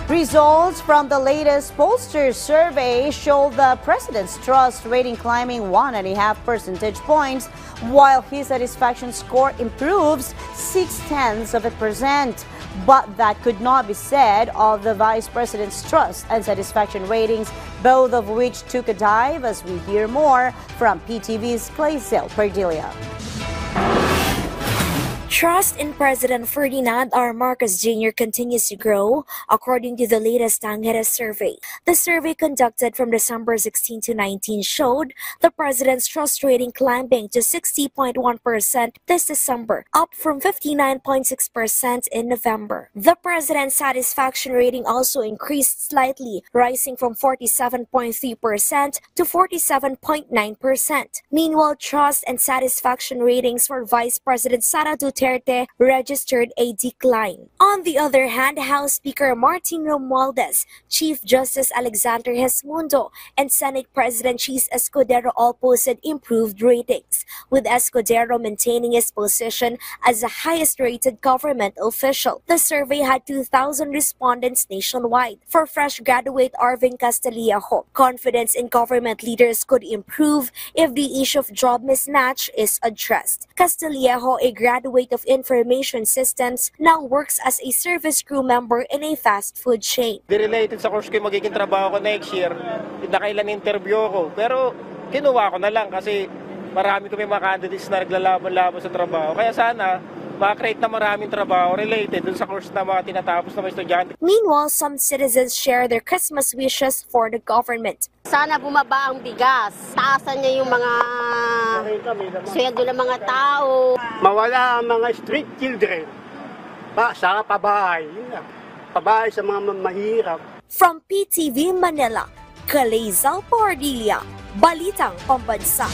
Results from the latest pollster survey show the president's trust rating climbing 1.5 percentage points, while his satisfaction score improves 0.6%. But that could not be said of the vice president's trust and satisfaction ratings, both of which took a dive, as we hear more from PTV's Clazel Perdilia. Trust in President Ferdinand R. Marcos Jr. continues to grow, according to the latest Tangera survey. The survey conducted from December 16 to 19 showed the president's trust rating climbing to 60.1% this December, up from 59.6% in November. The president's satisfaction rating also increased slightly, rising from 47.3% to 47.9%. Meanwhile, trust and satisfaction ratings for Vice President Sara Duterte registered a decline. On the other hand, House Speaker Martin Romualdez, Chief Justice Alexander Gesmundo, and Senate President Chis Escudero all posted improved ratings, with Escudero maintaining his position as the highest-rated government official. The survey had 2,000 respondents nationwide. For fresh graduate Arvin Castillejo, confidence in government leaders could improve if the issue of job mismatch is addressed. Castillejo, a graduate of Information Systems, now works as a service crew member in a fast food chain. Related sa course ko yung magiging trabaho ko next year, nakailan interview ko, pero kinuha ko na lang kasi marami kami mga candidates na naglalaban-laban sa trabaho. Kaya sana makakreate na maraming trabaho related dun sa course na mga tinatapos na mga estudyante. Meanwhile, some citizens share their Christmas wishes for the government. Sana bumaba ang bigas, taasan niya yung mga sweldo ng mga tao. Mawala ang mga street children. Sa pabahay. Pabahay sa mga mahirap. From PTV Manila, Clazel Perdilia, Balitang Pambansa.